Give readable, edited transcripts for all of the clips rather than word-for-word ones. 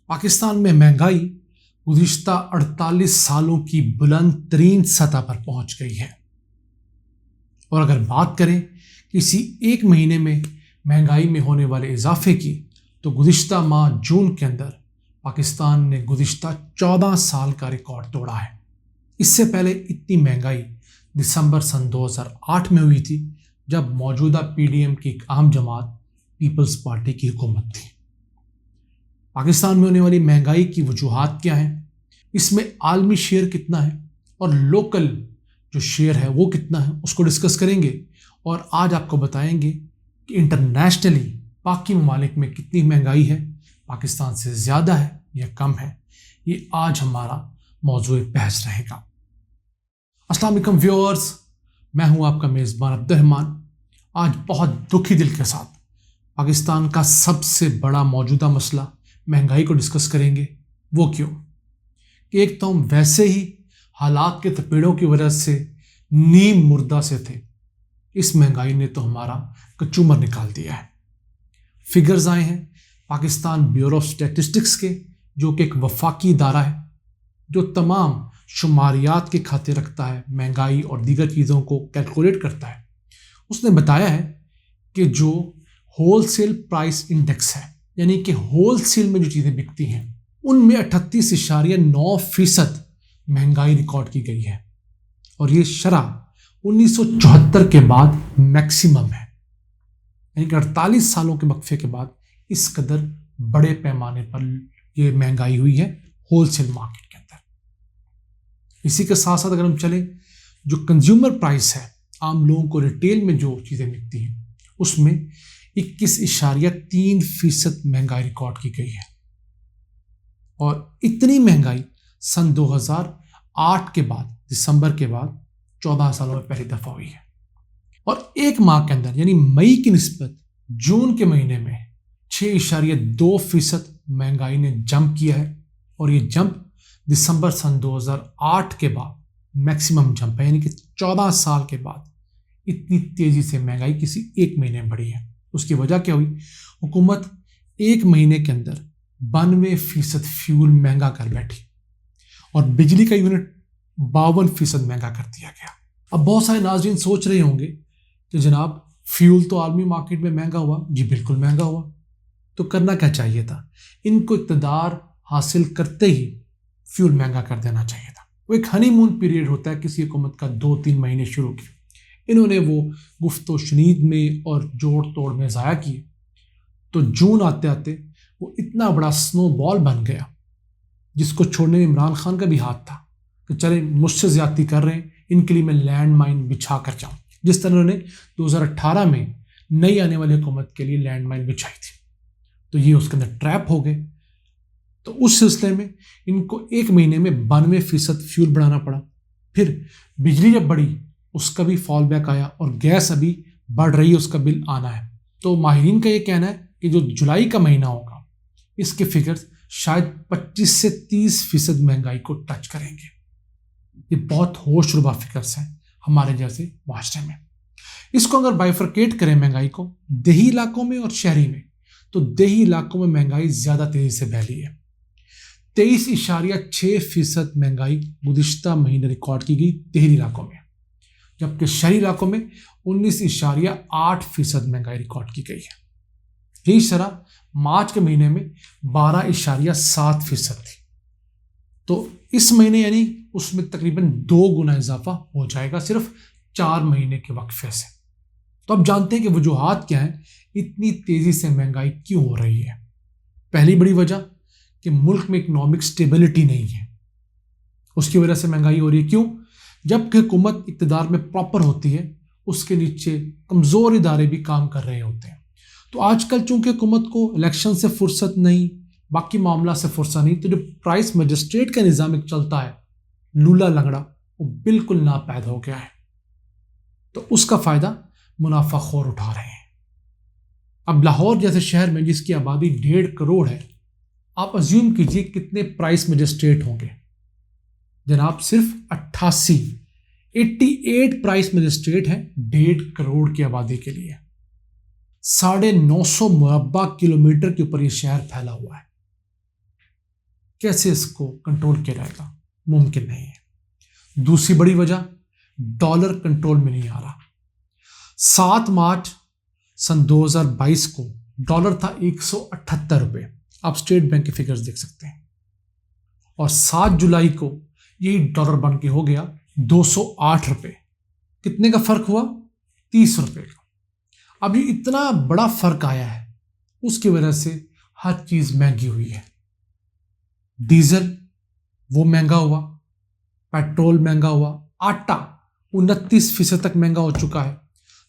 پاکستان میں مہنگائی گزشتہ 48 سالوں کی بلند ترین سطح پر پہنچ گئی ہے، اور اگر بات کریں کسی ایک مہینے میں مہنگائی میں ہونے والے اضافے کی تو گزشتہ ماہ جون کے اندر پاکستان نے گزشتہ 14 سال کا ریکارڈ توڑا ہے۔ اس سے پہلے اتنی مہنگائی دسمبر سن 2008 میں ہوئی تھی، جب موجودہ پی ڈی ایم کی ایک اہم جماعت پیپلز پارٹی کی حکومت تھی۔ پاکستان میں ہونے والی مہنگائی کی وجوہات کیا ہیں، اس میں عالمی شیئر کتنا ہے اور لوکل جو شیئر ہے وہ کتنا ہے، اس کو ڈسکس کریں گے، اور آج آپ کو بتائیں گے کہ انٹرنیشنلی باقی ممالک میں کتنی مہنگائی ہے، پاکستان سے زیادہ ہے یا کم ہے۔ یہ آج ہمارا موضوع بحث رہے گا۔ السلام علیکم ویورز، میں ہوں آپ کا میزبان عبد الرحمان۔ آج بہت دکھی دل کے ساتھ پاکستان کا سب سے بڑا موجودہ مسئلہ مہنگائی کو ڈسکس کریں گے۔ وہ کیوں کہ ایک تو ہم ویسے ہی حالات کے تپیڑوں کی وجہ سے نیم مردہ سے تھے، اس مہنگائی نے تو ہمارا کچومر نکال دیا ہے۔ فگرز آئے ہیں پاکستان بیورو آف اسٹیٹسٹکس کے، جو کہ ایک وفاقی ادارہ ہے جو تمام شماریات کے کھاتے رکھتا ہے، مہنگائی اور دیگر چیزوں کو کیلکولیٹ کرتا ہے۔ اس نے بتایا ہے کہ جو ہول سیل پرائس انڈیکس ہے، یعنی کہ ہول سیل میں جو چیزیں بکتی ہیں، ان میں 38.9% مہنگائی ریکارڈ کی گئی ہے، اور یہ شرح 1974 کے بعد میکسیمم ہے، یعنی کہ 48 سالوں کے وقفے کے بعد اس قدر بڑے پیمانے پر یہ مہنگائی ہوئی ہے ہول سیل مارکیٹ کے اندر۔ اسی کے ساتھ ساتھ اگر ہم چلیں، جو کنزیومر پرائس ہے، عام لوگوں کو ریٹیل میں جو چیزیں ملتی ہیں، اس میں 21.3% مہنگائی ریکارڈ کی گئی ہے، اور اتنی مہنگائی سن 2008 کے بعد، دسمبر کے بعد 14 سالوں میں پہلی دفعہ ہوئی ہے۔ اور ایک ماہ کے اندر یعنی مئی کی نسبت جون کے مہینے میں 6.2% مہنگائی نے جمپ کیا ہے، اور یہ جمپ دسمبر سن 2008 کے بعد میکسیمم جمپ ہے، یعنی کہ 14 سال کے بعد اتنی تیزی سے مہنگائی کسی ایک مہینے میں بڑھی ہے۔ اس کی وجہ کیا ہوئی؟ حکومت ایک مہینے کے اندر 92% فیول مہنگا کر بیٹھی، اور بجلی کا یونٹ 52% مہنگا کر دیا گیا۔ اب بہت سارے ناظرین سوچ رہے ہوں گے کہ جناب فیول تو عالمی مارکیٹ میں مہنگا ہوا۔ جی بالکل مہنگا ہوا، تو کرنا کیا چاہیے تھا؟ ان کو اقتدار حاصل کرتے ہی فیول مہنگا کر دینا چاہیے تھا۔ وہ ایک ہنی مون پیریڈ ہوتا ہے کسی حکومت کا، 2-3 مہینے شروع کی، انہوں نے وہ گفت و شنید میں اور جوڑ توڑ میں ضائع کیے، تو جون آتے آتے وہ اتنا بڑا سنو بال بن گیا، جس کو چھوڑنے میں عمران خان کا بھی ہاتھ تھا کہ چلیں مجھ سے زیادتی کر رہے ہیں، ان کے لیے میں لینڈ مائن بچھا کر جاؤں، جس طرح انہوں نے 2018 میں نئی آنے والی حکومت کے لیے لینڈ مائن بچھائی تھی، تو یہ اس کے اندر ٹریپ ہو گئے۔ تو اس سلسلے میں ان کو ایک مہینے میں 92% فیول بڑھانا پڑا۔ پھر بجلی جب بڑھی، اس کا بھی فال بیک آیا، اور گیس ابھی بڑھ رہی ہے، اس کا بل آنا ہے۔ تو ماہرین کا یہ کہنا ہے کہ جو جولائی کا مہینہ ہوگا، اس کے فگرز شاید 25 سے 30% مہنگائی کو ٹچ کریں گے۔ یہ بہت ہوش ربا فگرز ہیں ہمارے جیسے معاشرے میں۔ اس کو اگر بائیفرکیٹ کریں مہنگائی کو دیہی علاقوں میں اور شہری میں، تو دیہی علاقوں میں مہنگائی زیادہ تیزی سے پھیلی ہے۔ 23.6% مہنگائی گزشتہ مہینے ریکارڈ کی گئی دیہی علاقوں میں، جبکہ شہری علاقوں میں 19.8% مہنگائی ریکارڈ کی گئی ہے۔ یہی شرح مارچ کے مہینے میں 12.7% تھی، تو اس مہینے یعنی اس میں تقریباً 2 گنا اضافہ ہو جائے گا صرف 4 مہینے کے وقفے سے۔ تو اب جانتے ہیں کہ وجوہات کیا ہیں، اتنی تیزی سے مہنگائی کیوں ہو رہی ہے۔ پہلی بڑی وجہ کہ ملک میں اکنامک سٹیبلٹی نہیں ہے، اس کی وجہ سے مہنگائی ہو رہی ہے۔ کیوں؟ جب کہ حکومت اقتدار میں پراپر ہوتی ہے، اس کے نیچے کمزور ادارے بھی کام کر رہے ہوتے ہیں۔ تو آج کل چونکہ حکومت کو الیکشن سے فرصت نہیں، باقی معاملات سے فرصت نہیں، تو جو پرائس مجسٹریٹ کا نظام ایک چلتا ہے لولا لنگڑا، وہ بالکل ناپید ہو گیا ہے، تو اس کا فائدہ منافع خور اٹھا رہے ہیں۔ اب لاہور جیسے شہر میں جس کی آبادی 1.5 کروڑ ہے، آپ ازیوم کیجئے کتنے پرائس مجسٹریٹ ہوں گے؟ جناب صرف 88 پرائس مجسٹریٹ ہیں 1.5 کروڑ کی آبادی کے لیے۔ 950 مربع کلومیٹر کے اوپر یہ شہر پھیلا ہوا ہے۔ کیسے اس کو کنٹرول کیا جائے گا؟ ممکن نہیں ہے۔ دوسری بڑی وجہ، ڈالر کنٹرول میں نہیں آ رہا۔ 7 مارچ سن 2022 کو ڈالر تھا 178 روپے، آپ اسٹیٹ بینک کے فگرز دیکھ سکتے ہیں، اور 7 جولائی کو یہی ڈالر بن کے ہو گیا 208 روپے۔ کتنے کا فرق ہوا؟ 30 روپے کا۔ اب یہ اتنا بڑا فرق آیا ہے، اس کی وجہ سے ہر چیز مہنگی ہوئی ہے۔ ڈیزل وہ مہنگا ہوا، پیٹرول مہنگا ہوا، آٹا 29% تک مہنگا ہو چکا ہے،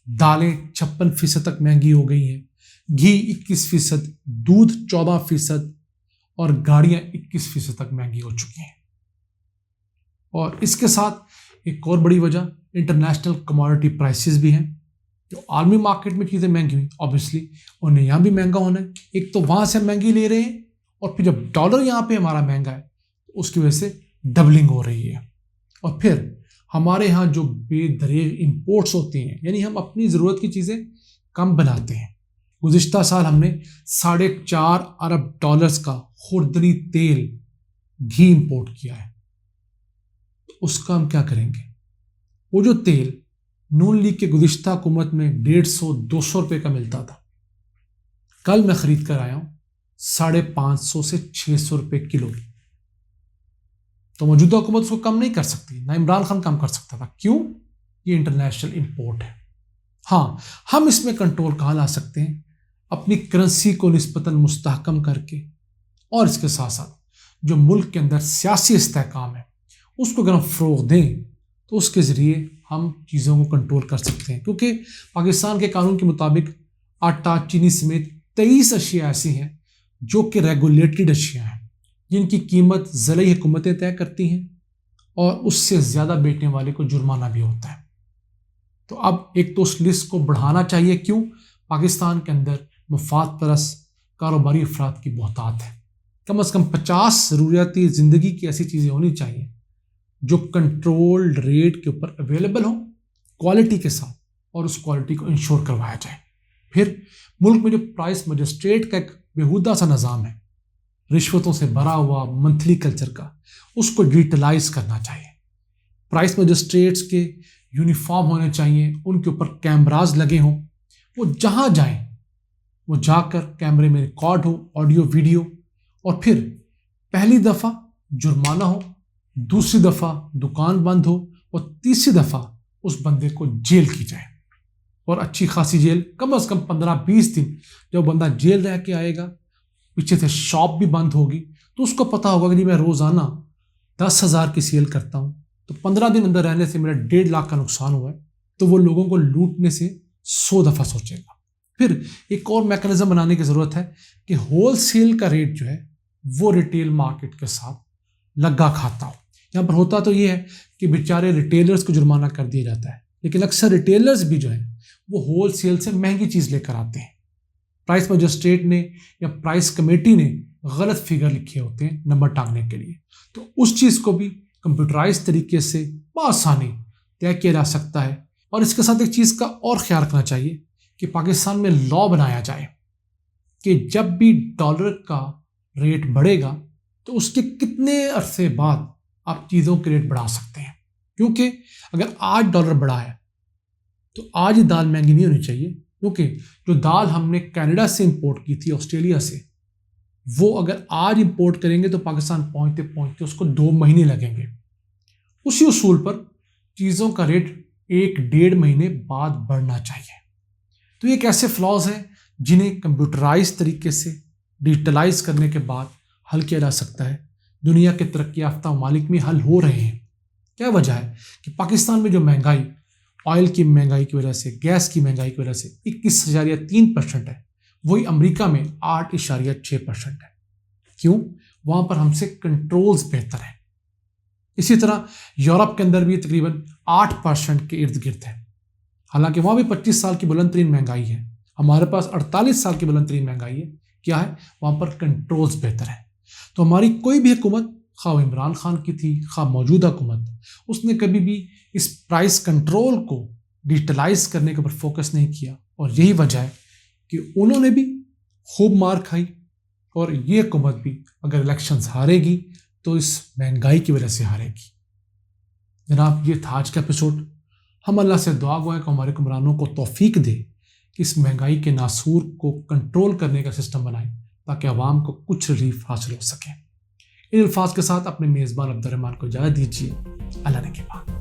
دالیں 56% تک مہنگی ہو گئی ہیں، گھی 21%، دودھ 14%، اور گاڑیاں 21% تک مہنگی ہو چکی ہیں۔ اور اس کے ساتھ ایک اور بڑی وجہ انٹرنیشنل کموڈٹی پرائسز بھی ہیں۔ جو عالمی مارکیٹ میں چیزیں مہنگی ہوئی، اوبیسلی انہیں یہاں بھی مہنگا ہونا ہے۔ ایک تو وہاں سے مہنگی لے رہے ہیں، اور پھر جب ڈالر یہاں پہ ہمارا مہنگا ہے تو اس کی وجہ سے ڈبلنگ ہو رہی ہے۔ اور پھر ہمارے ہاں جو بے دریغ امپورٹس ہوتے ہیں، یعنی ہم اپنی ضرورت کی چیزیں کم بناتے ہیں۔ گزشتہ سال ہم نے 4.5 ارب ڈالرز کا خوردنی تیل، گھی امپورٹ کیا ہے، تو اس کا ہم کیا کریں گے؟ وہ جو تیل نون لیگ کے گزشتہ حکومت میں 150-200 روپے کا ملتا تھا، کل میں خرید کر آیا ہوں 550 سے 600 روپے کلو۔ تو موجودہ حکومت اس کو کم نہیں کر سکتی، نہ عمران خان کم کر سکتا تھا۔ کیوں؟ یہ انٹرنیشنل امپورٹ ہے۔ ہاں، ہم اس میں کنٹرول کہاں لا سکتے ہیں؟ اپنی کرنسی کو نسبتاً مستحکم کر کے، اور اس کے ساتھ ساتھ جو ملک کے اندر سیاسی استحکام ہے اس کو اگر ہم فروغ دیں تو اس کے ذریعے ہم چیزوں کو کنٹرول کر سکتے ہیں۔ کیونکہ پاکستان کے قانون کے مطابق آٹا، چینی سمیت 23 اشیاء ایسی ہیں جو کہ ریگولیٹڈ اشیاء ہیں، جن کی قیمت ضلعی حکومتیں طے کرتی ہیں، اور اس سے زیادہ بیچنے والے کو جرمانہ بھی ہوتا ہے۔ تو اب ایک تو اس لسٹ کو بڑھانا چاہیے۔ کیوں؟ پاکستان کے اندر مفاد پرست کاروباری افراد کی بہتات ہے۔ کم از کم 50 ضروریاتی زندگی کی ایسی چیزیں ہونی چاہیے جو کنٹرولڈ ریٹ کے اوپر اویلیبل ہوں، کوالٹی کے ساتھ، اور اس کوالٹی کو انشور کروایا جائے۔ پھر ملک میں جو پرائس مجسٹریٹ کا ایک بیہودہ سا نظام ہے، رشوتوں سے بھرا ہوا منتھلی کلچر کا، اس کو ڈیجیٹلائز کرنا چاہیے۔ پرائس مجسٹریٹس کے یونیفارم ہونے چاہیے، ان کے اوپر کیمراز لگے ہوں، وہ جہاں جائیں وہ جا کر کیمرے میں ریکارڈ ہو، آڈیو ویڈیو، اور پھر پہلی دفعہ جرمانہ ہو، دوسری دفعہ دکان بند ہو، اور تیسری دفعہ اس بندے کو جیل کی جائے، اور اچھی خاصی جیل، کم از کم 15-20 دن جب بندہ جیل رہ کے آئے گا، پیچھے سے شاپ بھی بند ہوگی، تو اس کو پتا ہوگا کہ میں روزانہ 10,000 کی سیل کرتا ہوں، تو 15 دن اندر رہنے سے میرا 1.5 لاکھ کا نقصان ہوا ہے، تو وہ لوگوں کو لوٹنے سے 100 دفعہ سوچے گا۔ پھر ایک اور میکانزم بنانے کی ضرورت ہے کہ ہول سیل کا ریٹ جو ہے وہ ریٹیل مارکیٹ کے ساتھ لگا کھاتا ہو۔ یہاں پر ہوتا تو یہ ہے کہ بیچارے ریٹیلرز کو جرمانہ کر دیا جاتا ہے، لیکن اکثر ریٹیلرز بھی جو ہیں وہ ہول سیل سے مہنگی چیز لے کر آتے ہیں۔ پرائس مجسٹریٹ نے یا پرائس کمیٹی نے غلط فگر لکھے ہوتے ہیں نمبر ٹانگنے کے لیے، تو اس چیز کو بھی کمپیوٹرائز طریقے سے بآسانی طے کیا جا سکتا ہے۔ اور اس کے ساتھ ایک چیز کا اور خیال رکھنا چاہیے کہ پاکستان میں لا بنایا جائے کہ جب بھی ڈالر کا ریٹ بڑھے گا تو اس کے کتنے عرصے بعد آپ چیزوں کے ریٹ بڑھا سکتے ہیں۔ کیونکہ اگر آج ڈالر بڑھا ہے تو آج ہی دال مہنگی نہیں ہونی چاہیے، کیونکہ جو دال ہم نے کینیڈا سے امپورٹ کی تھی، آسٹریلیا سے، وہ اگر آج امپورٹ کریں گے تو پاکستان پہنچتے پہنچتے اس کو 2 مہینے لگیں گے۔ اسی اصول پر چیزوں کا ریٹ 1-1.5 مہینے بعد بڑھنا چاہیے۔ تو یہ ایک ایسے فلاز ہیں جنہیں کمپیوٹرائز طریقے سے ڈیجیٹلائز کرنے کے بعد حل کیا جا سکتا ہے۔ دنیا کے ترقی یافتہ ممالک میں حل ہو رہے ہیں۔ کیا وجہ ہے کہ پاکستان میں جو مہنگائی، آئل کی مہنگائی کی وجہ سے، گیس کی مہنگائی کی وجہ سے 21.3% ہے، وہی امریکہ میں 8.6% ہے۔ کیوں؟ وہاں پر ہم سے کنٹرولز بہتر ہیں۔ اسی طرح یورپ کے اندر بھی تقریباً 8% کے ارد گرد ہے، حالانکہ وہاں بھی 25 سال کی بلند ترین مہنگائی ہے، ہمارے پاس 48 سال کی بلند ترین مہنگائی ہے۔ کیا ہے؟ وہاں پر کنٹرولز بہتر ہیں۔ تو ہماری کوئی بھی حکومت، خواہ عمران خان کی تھی، خواہ موجودہ حکومت، اس نے کبھی بھی اس پرائس کنٹرول کو ڈیجیٹلائز کرنے کے اوپر فوکس نہیں کیا، اور یہی وجہ ہے کہ انہوں نے بھی خوب مار کھائی، اور یہ حکومت بھی اگر الیکشنز ہارے گی تو اس مہنگائی کی وجہ سے ہارے گی۔ جناب یہ تھا آج کا ایپیسوڈ۔ ہم اللہ سے دعا گو ہے کہ ہمارے حکمرانوں کو توفیق دے کہ اس مہنگائی کے ناسور کو کنٹرول کرنے کا سسٹم بنائیں تاکہ عوام کو کچھ ریلیف حاصل ہو سکے۔ ان الفاظ کے ساتھ اپنے میزبان عبد الرحمان کو اجازت دیجیے۔ اللہ نے کے بعد